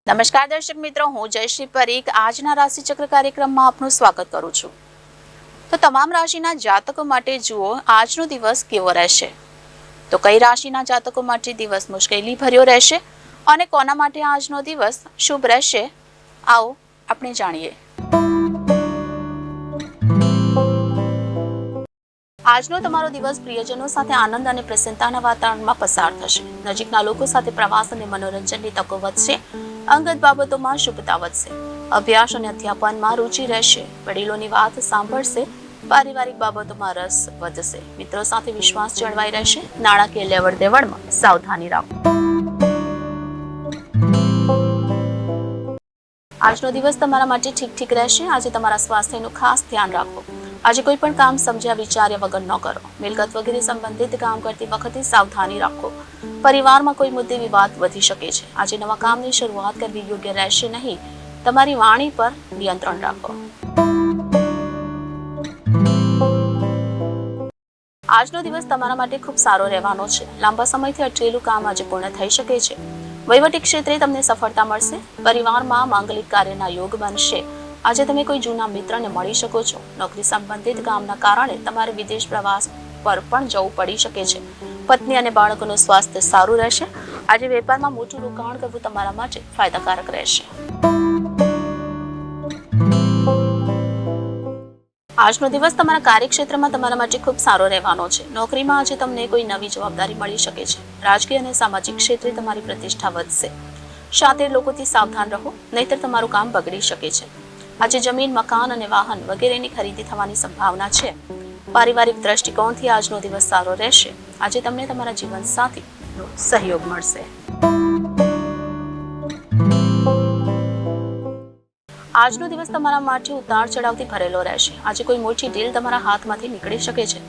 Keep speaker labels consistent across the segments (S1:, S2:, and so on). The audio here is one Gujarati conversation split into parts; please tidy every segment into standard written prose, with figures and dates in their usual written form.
S1: નમસ્કાર દર્શક મિત્રો, હું જયશ્રી પરીખ આજના રાશિચક્ર કાર્યક્રમમાં આપનું સ્વાગત કરું છું। તો તમામ રાશિના જાતકો માટે જુઓ આજનો દિવસ કેવો રહેશે। તો કઈ રાશિના જાતકો માટે દિવસ મુશ્કેલી ભર્યો રહેશે અને કોના માટે આજનો દિવસ શુભ રહેશે, આવો આપણે જાણીએ। આજનો તમારો દિવસ પ્રિયજનો સાથે આનંદ અને પ્રસન્નતાના વાતાવરણમાં પસાર થશે। નજીકના લોકો સાથે પ્રવાસ અને મનોરંજનની તકો વધશે। અંગત બાબતોમાં શુભતા વધશે। અભ્યાસ અને અધ્યાપનમાં રુચિ રહેશે। વડીલોની વાત સાંભળશે। પારિવારિક બાબતોમાં રસ વધશે। મિત્રો સાથે વિશ્વાસ જળવાઈ રહેશે। નાણાકીય લેવડ દેવડમાં સાવધાની રાખો। આજનો દિવસ તમારા માટે ઠીક રહેશે। આજે તમારા સ્વાસ્થ્યનું ખાસ ધ્યાન રાખો। આજે કોઈ પણ કામ સમજ્યા વિચાર્યા વગર ન કરો। મિલકત વગેરે સંબંધિત કામ કરતી વખતે સાવધાની રાખો। પરિવારમાં કોઈ મુદ્દે વિવાદ વધી શકે છે। આજે નવા કામની શરૂઆત કરવી યોગ્ય રહેશે નહીં। તમારી વાણી પર નિયંત્રણ રાખો। આજનો દિવસ તમારા માટે ખૂબ સારો રહેવાનો છે। લાંબા સમયથી અટકેલું કામ આજે પૂર્ણ થઈ શકે છે। વહીવટી ક્ષેત્રે તમને સફળતા મળશે। પરિવારમાં માંગલિક કાર્યના યોગ બનશે। આજે તમે કોઈ જૂના મિત્રને મળી શકો છો। નોકરી સંબંધિત કામના કારણે તમારે વિદેશ પ્રવાસ પર પણ જવું પડી શકે છે। પત્ની અને બાળકોનું સ્વાસ્થ્ય સારું રહેશે। આજે વેપારમાં મોટું રોકાણ કરવું તમારા માટે ફાયદાકારક રહેશે। આજનો દિવસ તમારા કાર્યક્ષેત્રમાં તમારા માટે ખૂબ સારો રહેવાનો છે। નોકરીમાં આજે તમને કોઈ નવી જવાબદારી મળી શકે છે। રાજકીય અને સામાજિક ક્ષેત્રે તમારી પ્રતિષ્ઠા વધશે। શાતિર લોકોથી સાવધાન રહો, નહીતર તમારું કામ બગડી શકે છે। આજે જમીન, મકાન અને વાહન વગેરેની ખરીદી થવાની સંભાવના છે। પારિવારિક દ્રષ્ટિકોણથી આજનો દિવસ સારો રહેશે। આજે તમને તમારા જીવનસાથીનો સહયોગ મળશે। આજનો દિવસ તમારા માટે ઉતાર ચઢાવથી ભરેલો રહેશે। આજે કોઈ મોટી ડીલ તમારા હાથમાંથી નીકળી શકે છે।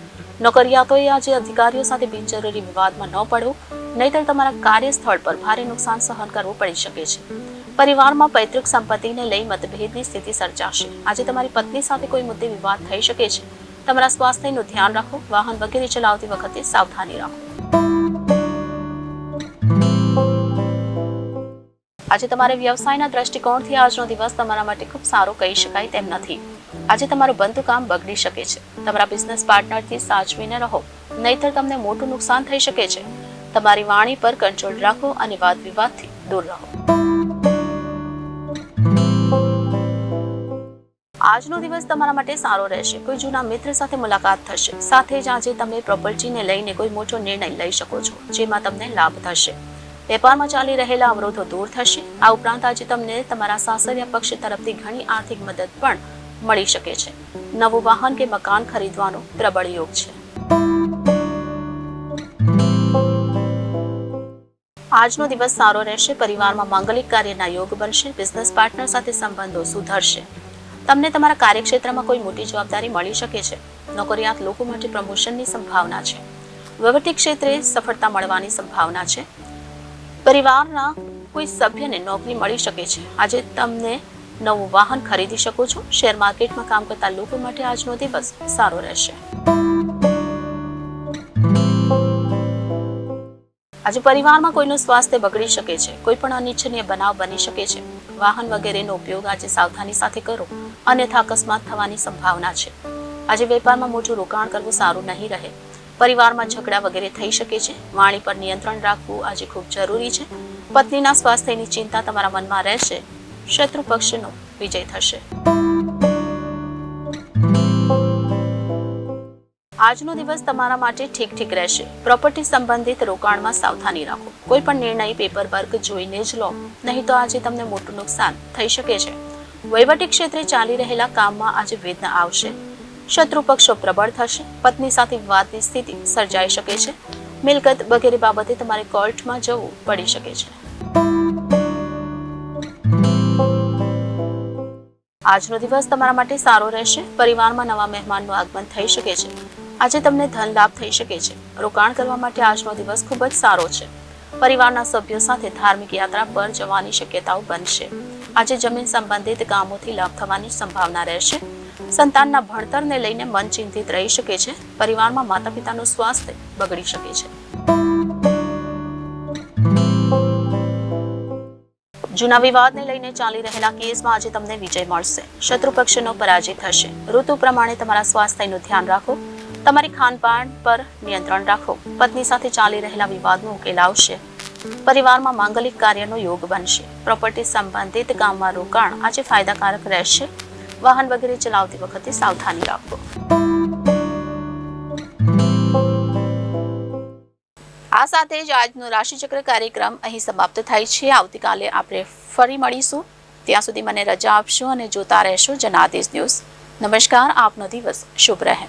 S1: નોકરિયાતોએ આજે અધિકારીઓ સાથે બિનજરૂરી વિવાદમાં ન પડવું, નહીતર તમારા કાર્યસ્થળ પર ભારે નુકસાન સહન કરવું પડી શકે છે। પરિવારમાં પૈતૃક સંપત્તિને લઈ મતભેદની સ્થિતિ સર્જાશે। આજે તમારી પત્ની સાથે કોઈ મુદ્દે વિવાદ થઈ શકે છે। તમારા સ્વાસ્થ્યનું ધ્યાન રાખો। વાહન વગેરે ચલાવતી વખતે સાવધાની રાખો। આજે તમારે વ્યવસાયના દ્રષ્ટિકોણથી આજનો દિવસ તમારા માટે ખૂબ સારો કહી શકાય તેમ નથી। આજે તમારું બનતું કામ બગડી શકે છે। તમારા બિઝનેસ પાર્ટનરથી સાચવીને રહો, નહીતર તમને મોટું નુકસાન થઈ શકે છે। તમારી વાણી પર કંટ્રોલ રાખો અને વાદ વિવાદથી દૂર રહો। આજનો દિવસ તમારા માટે સારો રહેશે। કોઈ જૂના મિત્ર સાથે મુલાકાત થશે। સાથે જ આજે તમે પ્રોપર્ટીને લઈને કોઈ મોટો નિર્ણય લઈ શકો છો, જેમાં તમને લાભ થશે। વેપારમાં ચાલી રહેલા અવરોધો દૂર થશે। આ ઉપરાંત આજે તમને તમારા સાસરિયા પક્ષ તરફથી ઘણી આર્થિક મદદ પણ મળી શકે છે। નવું વાહન કે મકાન ખરીદવાનો પ્રબળ યોગ છે। આજનો દિવસ સારો રહેશે। પરિવારમાં માંગલિક કાર્યના યોગ બનશે। બિઝનેસ પાર્ટનર સાથે સંબંધો સુધરશે। તમને તમારા કાર્યક્ષેત્રમાં કોઈ મોટી જવાબદારી મળી શકે છે। નોકરિયાત લોકો માટે પ્રમોશનની સંભાવના છે। વહીવટી ક્ષેત્રે સફળતા મળવાની સંભાવના છે। પરિવારના કોઈ સભ્યને નોકરી મળી શકે છે। આજે તમને નવું વાહન ખરીદી શકો છો। શેર માર્કેટમાં કામ કરતા લોકો માટે આજનો દિવસ સારો રહેશે। આજે પરિવારમાં કોઈનું સ્વાસ્થ્ય બગડી શકે છે। કોઈ પણ અનિચ્છનીય બનાવ બની શકે છે। વાહન વગેરેનો ઉપયોગ આજે સાવધાની સાથે કરો, અન્યથા અકસ્માત થવાની સંભાવના છે। આજે વેપારમાં મોટું રોકાણ કરવું સારું નહીં રહે। પરિવારમાં ઝઘડા વગેરે થઈ શકે છે। વાણી પર નિયંત્રણ રાખવું આજે ખૂબ જરૂરી છે। પત્નીના સ્વાસ્થ્યની ચિંતા તમારા મનમાં રહેશે। શત્રુ પક્ષનો વિજય થશે। આજનો દિવસ તમારા માટે ઠીક રહેશે। પ્રોપર્ટી સંબંધિત રોકાણમાં સાવધાની રાખો। કોઈ પણ નિર્ણય પેપર વર્ક જોઈને જ લો, નહીં તો આજે તમને મોટું નુકસાન થઈ શકે છે। વહીવટી ક્ષેત્રે ચાલી રહેલા કામમાં આજે વિઘ્ન આવશે। શત્રુ પક્ષો પ્રબળ થશે। પત્ની સાથે વિવાદની સ્થિતિ સર્જાઈ શકે છે। મિલકત વગેરે બાબતે તમારે કોર્ટમાં જવું પડી શકે છે। આજનો દિવસ તમારા માટે સારો રહેશે। પરિવારમાં નવા મહેમાનનું આગમન થઈ શકે છે। આજે તમને ધન લાભ થઈ શકે છે। રોકાણ કરવા માટે આજનો દિવસ ખૂબ જ સારો છે। પરિવારના સભ્યો સાથે ધાર્મિક યાત્રા પર જવાની શક્યતાઓ બનશે। આજે જમીન સંબંધિત કામોથી લાભ થવાની સંભાવના રહેશે। સંતાનના ભણતરને લઈને મન ચિંતિત રહી શકે છે। પરિવારમાં માતા પિતાનું સ્વાસ્થ્ય બગડી શકે છે। જૂના વિવાદને લઈને ચાલી રહેલા કેસમાં આજે તમને વિજય મળશે. શત્રુ પક્ષનો પરાજય થશે. ઋતુ પ્રમાણે તમારા સ્વાસ્થ્યનું ધ્યાન રાખો. તમારી ખાનપાન પર નિયંત્રણ રાખો. પત્ની સાથે ચાલી રહેલા વિવાદનો ઉકેલ આવશે. પરિવારમાં માંગલિક કાર્યનો યોગ બનશે. પ્રોપર્ટી સંબંધિત કામમાં રોકાણ આજે ફાયદાકારક રહેશે. વાહન વગેરે ચલાવતી વખતે સાવધાની રાખો. આ સાથે જ આજનો રાશિચક્ર કાર્યક્રમ અહીં સમાપ્ત થાય છે. આવતીકાલે આપણે ફરી મળીશું. ત્યાં સુધી મને રજા આપશો અને જોતા રહેશો જનાદેશ ન્યૂઝ. નમસ્કાર. આપનો દિવસ શુભ રહે.